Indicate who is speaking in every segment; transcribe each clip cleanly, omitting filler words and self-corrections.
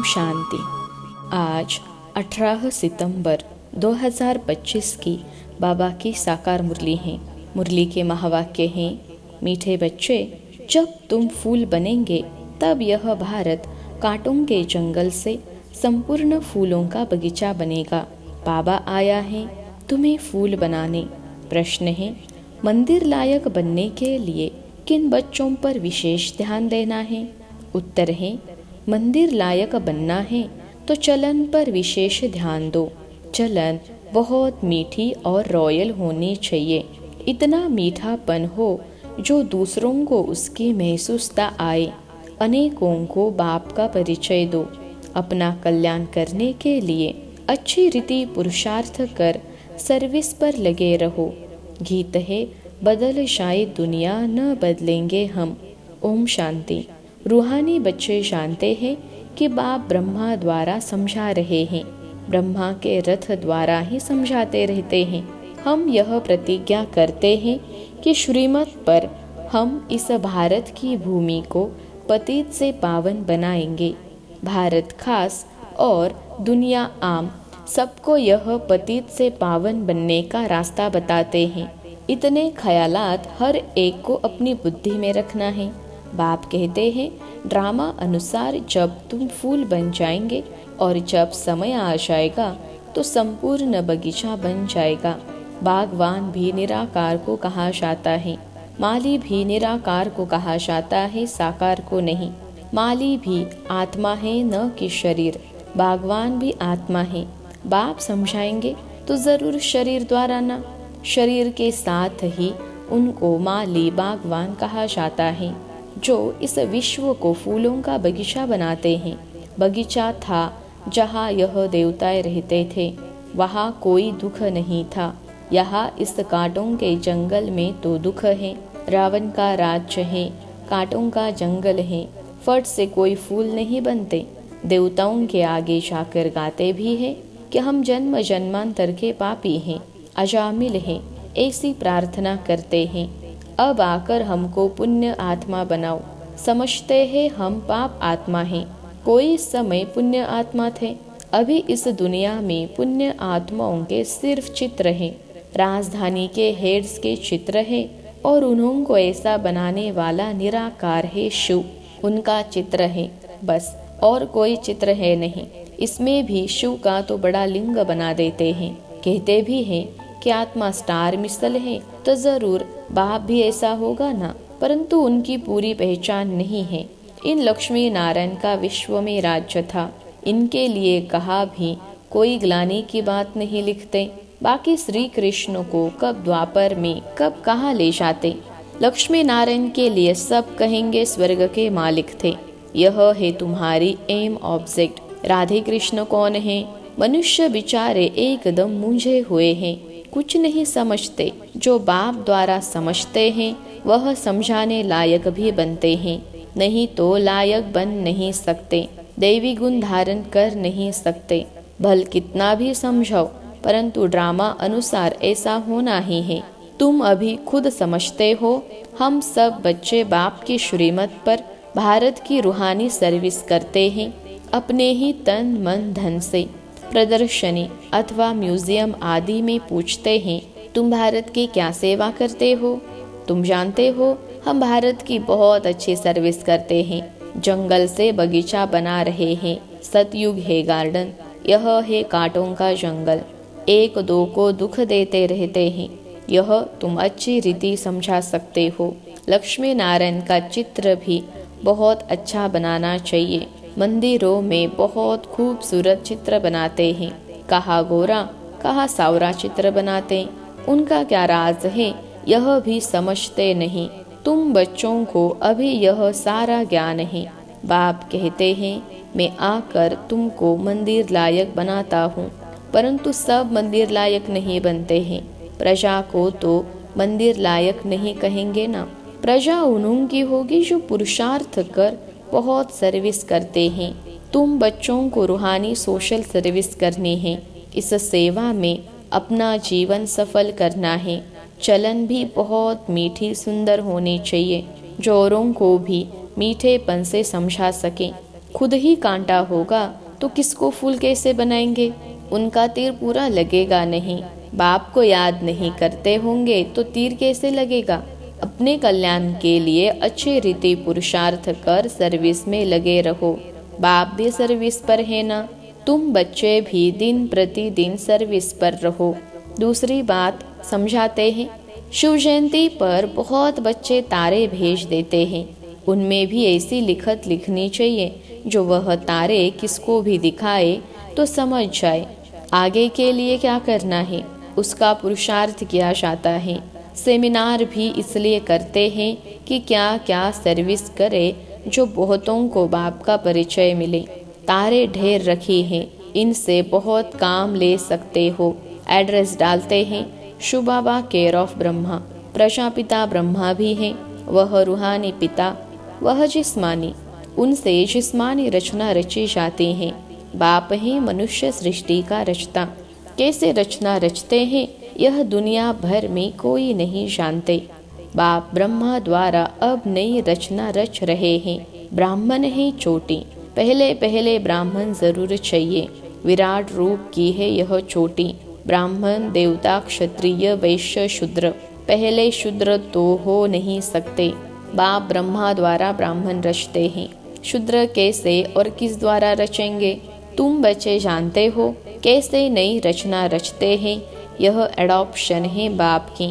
Speaker 1: शांति। आज 18 सितंबर 2025 की बाबा की साकार मुरली है। मुरली के महावाक्य हैं, मीठे बच्चे, जब तुम फूल बनेंगे तब यह भारत कांटों के जंगल से संपूर्ण फूलों का बगीचा बनेगा। बाबा आया है तुम्हें फूल बनाने। प्रश्न है, मंदिर लायक बनने के लिए किन बच्चों पर विशेष ध्यान देना है? उत्तर है, मंदिर लायक बनना है तो चलन पर विशेष ध्यान दो। चलन बहुत मीठी और रॉयल होनी चाहिए। इतना मीठापन हो जो दूसरों को उसकी महसूसता आए। अनेकों को बाप का परिचय दो। अपना कल्याण करने के लिए अच्छी रीति पुरुषार्थ कर सर्विस पर लगे रहो। गीत है, बदल शायद दुनिया न बदलेंगे हम। ओम शांति। रूहानी बच्चे जानते हैं कि बाप ब्रह्मा द्वारा समझा रहे हैं। ब्रह्मा के रथ द्वारा ही समझाते रहते हैं। हम यह प्रतिज्ञा करते हैं कि श्रीमत पर हम इस भारत की भूमि को पतित से पावन बनाएंगे। भारत खास और दुनिया आम सबको यह पतित से पावन बनने का रास्ता बताते हैं। इतने ख्यालात हर एक को अपनी बुद्धि में रखना है। बाप कहते हैं, ड्रामा अनुसार जब तुम फूल बन जाएंगे और जब समय आ जाएगा तो संपूर्ण बगीचा बन जाएगा। बागवान भी निराकार को कहा जाता है, माली भी निराकार को कहा जाता है, साकार को नहीं। माली भी आत्मा है न कि शरीर। बागवान भी आत्मा है। बाप समझाएंगे तो जरूर शरीर द्वारा ना, शरीर के साथ ही उनको माली बागवान कहा जाता है, जो इस विश्व को फूलों का बगीचा बनाते हैं। बगीचा था जहाँ यह देवताएं रहते थे, वहाँ कोई दुख नहीं था। यहाँ इस कांटों के जंगल में तो दुख है। रावण का राज्य है, कांटों का जंगल है। फट से कोई फूल नहीं बनते। देवताओं के आगे जाकर गाते भी है कि हम जन्म जन्मांतर के पापी हैं, अजामिल हैं, ऐसी प्रार्थना करते हैं। अब आकर हमको पुण्य आत्मा बनाओ। समझते हैं हम पाप आत्मा हैं। कोई समय पुण्य आत्मा थे। अभी इस दुनिया में पुण्य आत्माओं के सिर्फ चित्र हैं। राजधानी के हेड्स के चित्र है और उन्हों को ऐसा बनाने वाला निराकार है शिव। उनका चित्र है बस, और कोई चित्र है नहीं। इसमें भी शिव का तो बड़ा लिंग बना देते हैं। कहते भी हैं कि आत्मा स्टार मिसल है, तो जरूर बाप भी ऐसा होगा ना, परंतु उनकी पूरी पहचान नहीं है। इन लक्ष्मी नारायण का विश्व में राज्य था। इनके लिए कहा भी कोई ग्लानि की बात नहीं लिखते। बाकी श्री कृष्ण को कब द्वापर में कब कहाँ ले जाते। लक्ष्मी नारायण के लिए सब कहेंगे स्वर्ग के मालिक थे। यह है तुम्हारी एम ऑब्जेक्ट। राधे कृष्ण कौन है? मनुष्य बिचारे एकदम मूंझे हुए हैं, कुछ नहीं समझते। जो बाप द्वारा समझते हैं वह समझाने लायक भी बनते हैं, नहीं तो लायक बन नहीं सकते, दैवी गुण धारण कर नहीं सकते। भल कितना भी समझाओ, परंतु ड्रामा अनुसार ऐसा होना ही है। तुम अभी खुद समझते हो, हम सब बच्चे बाप की श्रीमत पर भारत की रूहानी सर्विस करते हैं, अपने ही तन मन धन से। प्रदर्शनी अथवा म्यूजियम आदि में पूछते हैं, तुम भारत की क्या सेवा करते हो? तुम जानते हो हम भारत की बहुत अच्छी सर्विस करते हैं। जंगल से बगीचा बना रहे हैं। सतयुग है गार्डन, यह है कांटों का जंगल। एक दो को दुख देते रहते हैं। यह तुम अच्छी रीति समझा सकते हो। लक्ष्मी नारायण का चित्र भी बहुत अच्छा बनाना चाहिए। मंदिरों में बहुत खूबसूरत चित्र बनाते हैं। कहाँ गोरा कहाँ सावरा चित्र बनाते। उनका क्या राज है यह भी समझते नहीं। तुम बच्चों को अभी यह सारा ज्ञान है। बाप कहते हैं, मैं आकर तुमको मंदिर लायक बनाता हूँ, परंतु सब मंदिर लायक नहीं बनते हैं। प्रजा को तो मंदिर लायक नहीं कहेंगे ना। प्रजा उन्हों की होगी जो पुरुषार्थ कर बहुत सर्विस करते हैं। तुम बच्चों को रूहानी सोशल सर्विस करनी है। इस सेवा में अपना जीवन सफल करना है। चलन भी बहुत मीठी सुंदर होनी चाहिए, जो औरों को भी मीठेपन से समझा सके। खुद ही कांटा होगा तो किसको फूल कैसे बनाएंगे? उनका तीर पूरा लगेगा नहीं। बाप को याद नहीं करते होंगे तो तीर कैसे लगेगा? अपने कल्याण के लिए अच्छे रीति पुरुषार्थ कर सर्विस में लगे रहो। बाप भी सर्विस पर है ना, तुम बच्चे भी दिन प्रतिदिन सर्विस पर रहो। दूसरी बात समझाते हैं, शिव जयंती पर बहुत बच्चे तारे भेज देते हैं। उनमें भी ऐसी लिखत लिखनी चाहिए जो वह तारे किसको भी दिखाए तो समझ जाए आगे के लिए क्या करना है, उसका पुरुषार्थ किया जाता है। सेमिनार भी इसलिए करते हैं कि क्या क्या सर्विस करे जो बहुतों को बाप का परिचय मिले। तारे ढेर रखी हैं, इनसे बहुत काम ले सकते हो। एड्रेस डालते हैं, शिव बाबा केयर ऑफ ब्रह्मा। प्रजापिता ब्रह्मा भी हैं, वह रूहानी पिता, वह जिस्मानी। उनसे जिस्मानी रचना रची जाती है। बाप ही मनुष्य सृष्टि का रचता। कैसे रचना रचते हैं यह दुनिया भर में कोई नहीं जानते। बाप ब्रह्मा द्वारा अब नई रचना रच रहे हैं। ब्राह्मण ही चोटी, पहले पहले ब्राह्मण जरूर चाहिए। विराट रूप की है यह चोटी। ब्राह्मण, देवता, क्षत्रिय, वैश्य, शूद्र। पहले शूद्र तो हो नहीं सकते। बाप ब्रह्मा द्वारा ब्राह्मण रचते हैं। शूद्र कैसे और किस द्वारा रचेंगे? तुम बच्चे जानते हो कैसे नई रचना रचते हैं। यह एडॉप्शन है बाप की।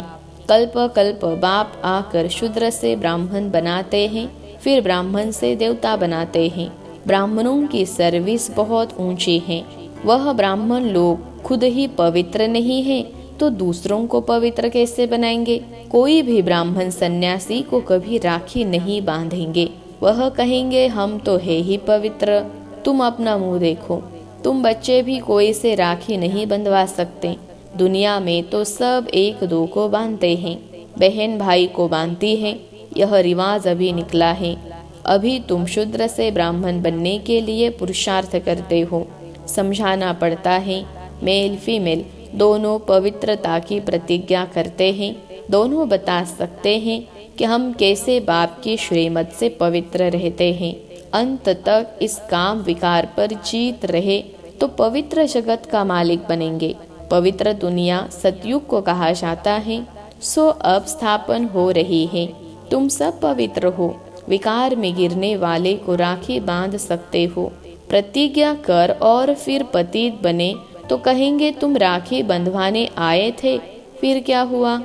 Speaker 1: कल्प कल्प बाप आकर शूद्र से ब्राह्मण बनाते हैं, फिर ब्राह्मण से देवता बनाते हैं। ब्राह्मणों की सर्विस बहुत ऊंची है। वह ब्राह्मण लोग खुद ही पवित्र नहीं है तो दूसरों को पवित्र कैसे बनाएंगे? कोई भी ब्राह्मण सन्यासी को कभी राखी नहीं बांधेंगे। वह कहेंगे हम तो है ही पवित्र। तुम अपना मुंह देखो, तुम बच्चे भी कोई से राखी नहीं बंधवा सकते। दुनिया में तो सब एक दो को बांधते हैं, बहन भाई को बांधती है। यह रिवाज अभी निकला है। अभी तुम शूद्र से ब्राह्मण बनने के लिए पुरुषार्थ करते हो। समझाना पड़ता है। मेल फीमेल दोनों पवित्रता की प्रतिज्ञा करते हैं। दोनों बता सकते हैं कि हम कैसे बाप की श्रीमत से पवित्र रहते हैं। अंत तक इस काम विकार पर जीत रहे तो पवित्र जगत का मालिक बनेंगे। पवित्र दुनिया सतयुग को कहा जाता है। सो अब स्थापन हो रही है। तुम सब पवित्र हो। विकार में गिरने वाले को राखी बांध सकते हो। प्रतिज्ञा कर और फिर पतित बने तो कहेंगे तुम राखी बंधवाने आए थे, फिर क्या हुआ?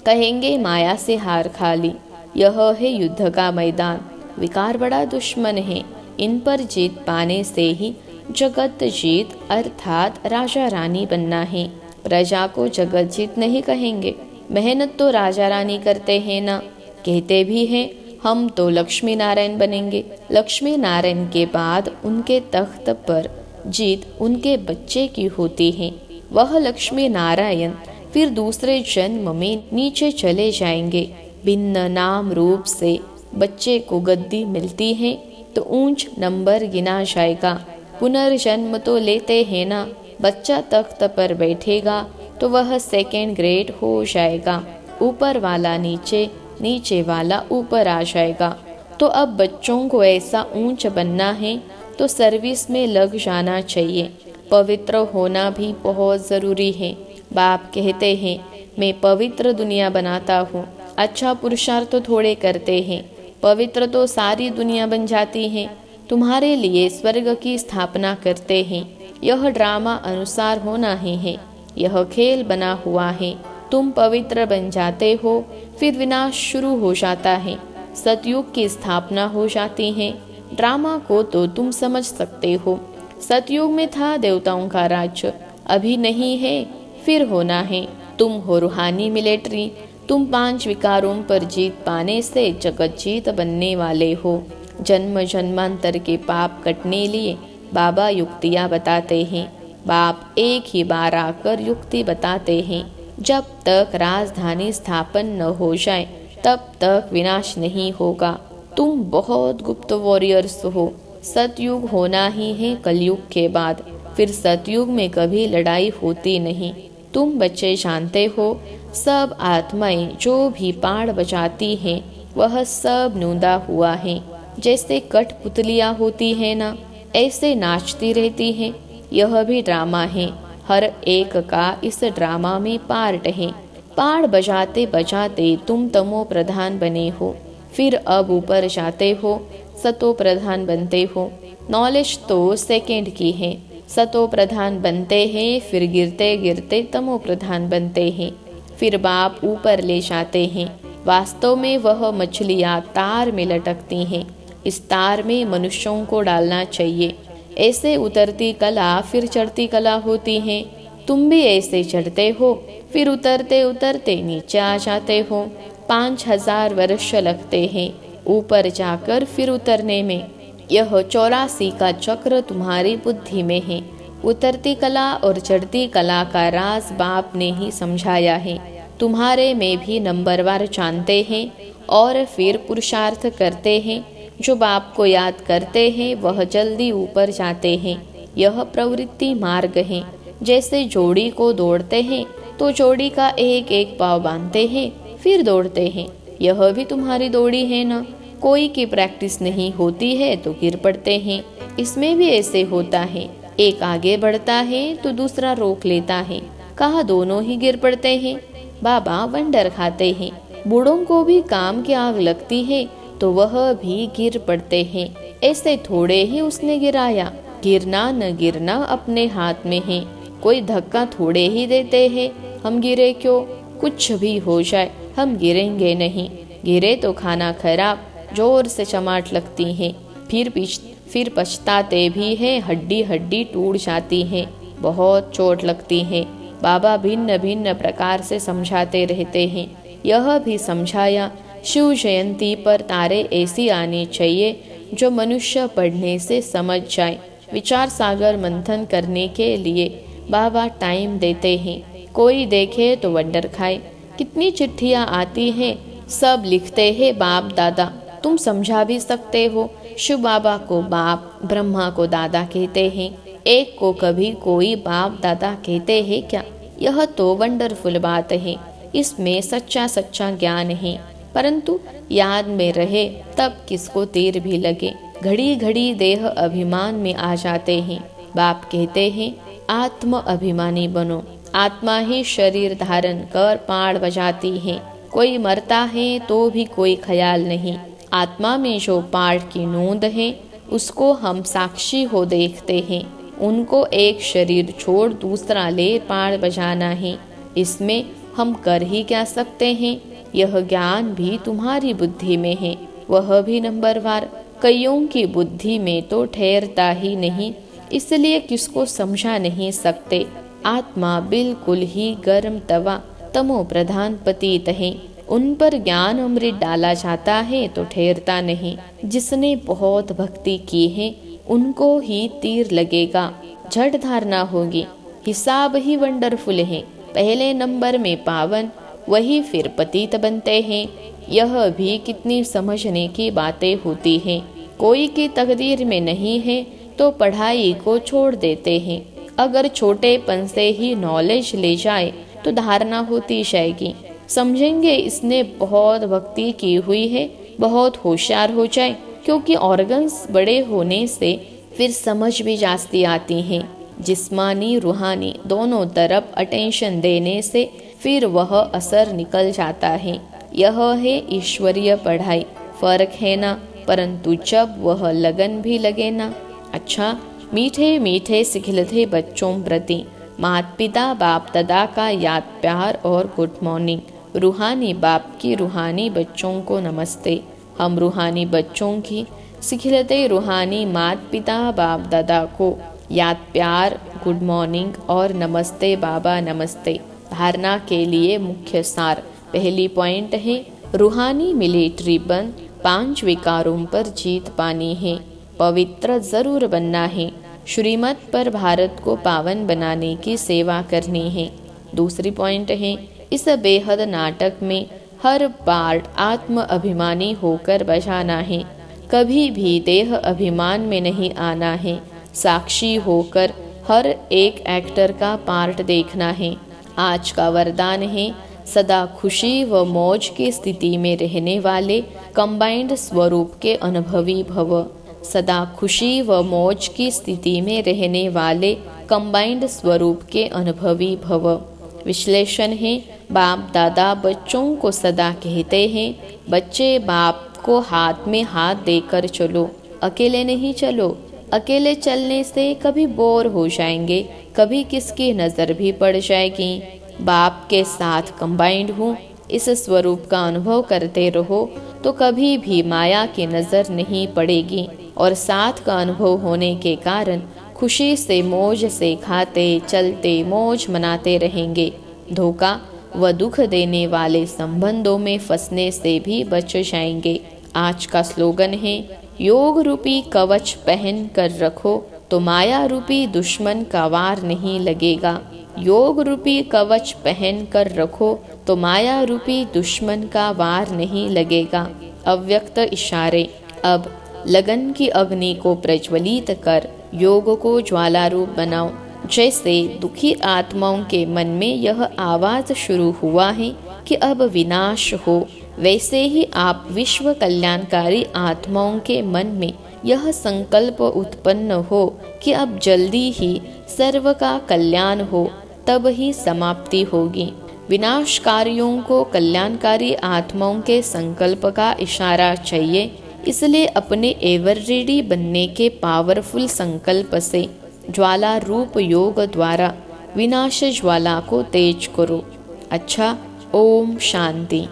Speaker 1: कहेंगे माया से हार खा ली। यह है युद्ध का मैदान। विकार बड़ा दुश्मन है। इन पर जीत पाने से ही जगत जीत अर्थात राजा रानी बनना है। प्रजा को जगत जीत नहीं कहेंगे। मेहनत तो राजा रानी करते हैं ना, कहते भी हैं हम तो लक्ष्मी नारायण बनेंगे। लक्ष्मी नारायण के बाद उनके तख्त पर जीत उनके बच्चे की होती है। वह लक्ष्मी नारायण फिर दूसरे जन्म में नीचे चले जाएंगे। भिन्न नाम रूप से बच्चे को गद्दी मिलती है तो ऊंच नंबर गिना जाएगा। पुनर्जन्म तो लेते हैं ना। बच्चा तख्त पर बैठेगा तो वह सेकेंड ग्रेड हो जाएगा। ऊपर वाला नीचे, नीचे वाला ऊपर आ जाएगा। तो अब बच्चों को ऐसा ऊंच बनना है तो सर्विस में लग जाना चाहिए। पवित्र होना भी बहुत ज़रूरी है। बाप कहते हैं मैं पवित्र दुनिया बनाता हूँ। अच्छा पुरुषार्थ तो थोड़े करते हैं, पवित्र तो सारी दुनिया बन जाती है। तुम्हारे लिए स्वर्ग की स्थापना करते हैं। यह ड्रामा अनुसार होना ही है। यह खेल बना हुआ है। तुम पवित्र बन जाते हो, फिर विनाश शुरू हो जाता है। सतयुग की स्थापना हो जाती है। ड्रामा को तो तुम समझ सकते हो। सतयुग में था देवताओं का राज्य, अभी नहीं है, फिर होना है। तुम हो रूहानी मिलिट्री। तुम 5 विकारों पर जीत पाने से जगत जीत बनने वाले हो। जन्म जन्मांतर के पाप कटने लिए बाबा युक्तियाँ बताते हैं। बाप एक ही बार आकर युक्ति बताते हैं। जब तक राजधानी स्थापन न हो जाए तब तक विनाश नहीं होगा। तुम बहुत गुप्त वॉरियर्स हो। सतयुग होना ही है कलयुग के बाद। फिर सतयुग में कभी लड़ाई होती नहीं। तुम बच्चे जानते हो सब आत्माएं जो भी पाड़ बजाती हैं वह सब नूंदा हुआ है। जैसे कठपुतलियाँ होती है ना, ऐसे नाचती रहती हैं। यह भी ड्रामा है, हर एक का इस ड्रामा में पार्ट है। पाड़ बजाते बजाते तुम तमो प्रधान बने हो, फिर अब ऊपर जाते हो, सतो प्रधान बनते हो। नॉलेज तो सेकंड की है, सतो प्रधान बनते हैं, फिर गिरते गिरते तमो प्रधान बनते हैं, फिर बाप ऊपर ले जाते हैं। वास्तव में वह मछलियाँ तार में लटकती हैं, इस तार में मनुष्यों को डालना चाहिए। ऐसे उतरती कला फिर चढ़ती कला होती है। तुम भी ऐसे चढ़ते हो, फिर उतरते उतरते नीचे आ जाते हो। 5000 वर्ष लगते हैं ऊपर जाकर फिर उतरने में। यह 84 का चक्र तुम्हारी बुद्धि में है। उतरती कला और चढ़ती कला का राज बाप ने ही समझाया है। तुम्हारे में भी नंबरवार जानते हैं और फिर पुरुषार्थ करते हैं। जो बाप को याद करते हैं वह जल्दी ऊपर जाते हैं। यह प्रवृत्ति मार्ग है। जैसे जोड़ी को दौड़ते हैं तो जोड़ी का एक एक पाँव बांधते हैं, फिर दौड़ते हैं। यह भी तुम्हारी दौड़ी है ना। कोई की प्रैक्टिस नहीं होती है तो गिर पड़ते हैं। इसमें भी ऐसे होता है, एक आगे बढ़ता है तो दूसरा रोक लेता है। कहा दोनों ही गिर पड़ते हैं। बाबा वंडर खाते हैं। बूढ़ों को भी काम की आग लगती है तो वह भी गिर पड़ते हैं। ऐसे थोड़े ही उसने गिराया। गिरना न गिरना अपने हाथ में है। कोई धक्का थोड़े ही देते हैं। हम गिरे क्यों? कुछ भी हो जाए हम गिरेंगे नहीं। गिरे तो खाना खराब, जोर से चमाट लगती है, फिर पछताते भी हैं। हड्डी हड्डी टूट जाती है, बहुत चोट लगती है। बाबा भिन्न भिन्न प्रकार से समझाते रहते हैं। यह भी समझाया, शिव जयंती पर तारे ऐसी आनी चाहिए जो मनुष्य पढ़ने से समझ जाए। विचार सागर मंथन करने के लिए बाबा टाइम देते हैं। कोई देखे तो वंडर खाए। कितनी चिट्ठियाँ आती हैं, सब लिखते हैं बाप दादा। तुम समझा भी सकते हो। शिव बाबा को बाप, ब्रह्मा को दादा कहते हैं। एक को कभी कोई बाप दादा कहते हैं क्या? यह तो वंडरफुल बात है। इसमें सच्चा सच्चा ज्ञान है, परंतु याद में रहे तब किसको तीर भी लगे। घड़ी घड़ी देह अभिमान में आ जाते हैं। बाप कहते हैं आत्म अभिमानी बनो। आत्मा ही शरीर धारण कर पाड़ बजाती है। कोई मरता है तो भी कोई ख्याल नहीं। आत्मा में जो पाड़ की नोंद है उसको हम साक्षी हो देखते हैं। उनको एक शरीर छोड़ दूसरा ले पाड़ बजाना है। इसमें हम कर ही क्या सकते हैं? यह ज्ञान भी तुम्हारी बुद्धि में है, वह भी नंबरवार। कईयों की बुद्धि में तो ठहरता ही नहीं, इसलिए किसको समझा नहीं सकते। आत्मा बिल्कुल ही गर्म तवा, तमो प्रधान पतित है। उन पर ज्ञान अमृत डाला जाता है तो ठहरता नहीं। जिसने बहुत भक्ति की है उनको ही तीर लगेगा, झट धारणा होगी। हिसाब ही वंडरफुल है। पहले नंबर में पावन, वही फिर पतित बनते हैं। यह भी कितनी समझने की बातें होती हैं। कोई की तकदीर में नहीं है तो पढ़ाई को छोड़ देते हैं। अगर छोटेपन से ही नॉलेज ले जाए तो धारणा होती जाएगी। समझेंगे इसने बहुत भक्ति की हुई है, बहुत होशियार हो जाए। क्योंकि ऑर्गन्स बड़े होने से फिर समझ भी जास्ती आती हैं। जिस्मानी रूहानी दोनों तरफ अटेंशन देने से फिर वह असर निकल जाता है। यह है ईश्वरीय पढ़ाई। फर्क है ना, परंतु जब वह लगन भी लगे ना। अच्छा, मीठे मीठे सिखलते बच्चों प्रति माता पिता बाप दादा का याद प्यार और गुड मॉर्निंग। रूहानी बाप की रूहानी बच्चों को नमस्ते। हम रूहानी बच्चों की सिखलते रूहानी माता पिता बाप दादा को याद प्यार, गुड मॉर्निंग और नमस्ते बाबा नमस्ते। धारणा के लिए मुख्य सार। पहली पॉइंट है रूहानी मिलिट्री बन 5 विकारों पर जीत पानी है। पवित्र जरूर बनना है। श्रीमत पर भारत को पावन बनाने की सेवा करनी है। दूसरी पॉइंट है इस बेहद नाटक में हर पार्ट आत्म अभिमानी होकर बजाना है। कभी भी देह अभिमान में नहीं आना है। साक्षी होकर हर एक एक्टर का पार्ट देखना है। आज का वरदान है सदा खुशी व मौज की स्थिति में रहने वाले कंबाइंड स्वरूप के अनुभवी भव। सदा खुशी व मौज की स्थिति में रहने वाले कंबाइंड स्वरूप के अनुभवी भव। विश्लेषण है, बाप दादा बच्चों को सदा कहते हैं, बच्चे बाप को हाथ में हाथ देकर चलो, अकेले नहीं चलो। अकेले चलने से कभी बोर हो जाएंगे, कभी किसकी नज़र भी पड़ जाएगी। बाप के साथ कंबाइंड हूँ, इस स्वरूप का अनुभव करते रहो तो कभी भी माया की नज़र नहीं पड़ेगी और साथ का अनुभव होने के कारण खुशी से मौज से खाते चलते मौज मनाते रहेंगे। धोखा व दुख देने वाले संबंधों में फंसने से भी बच जाएंगे। आज का स्लोगन है, योग रूपी कवच पहन कर रखो तो माया रूपी दुश्मन का वार नहीं लगेगा। योग रूपी कवच पहन कर रखो तो माया रूपी दुश्मन का वार नहीं लगेगा। अव्यक्त इशारे। अब लगन की अग्नि को प्रज्वलित कर योग को ज्वाला रूप बनाओ। जैसे दुखी आत्माओं के मन में यह आवाज शुरू हुआ है कि अब विनाश हो, वैसे ही आप विश्व कल्याणकारी आत्माओं के मन में यह संकल्प उत्पन्न हो कि अब जल्दी ही सर्व का कल्याण हो, तब ही समाप्ति होगी। विनाशकारियों को कल्याणकारी आत्माओं के संकल्प का इशारा चाहिए, इसलिए अपने एवर रेडी बनने के पावरफुल संकल्प से ज्वाला रूप योग द्वारा विनाश ज्वाला को तेज करो। अच्छा, ओम शांति।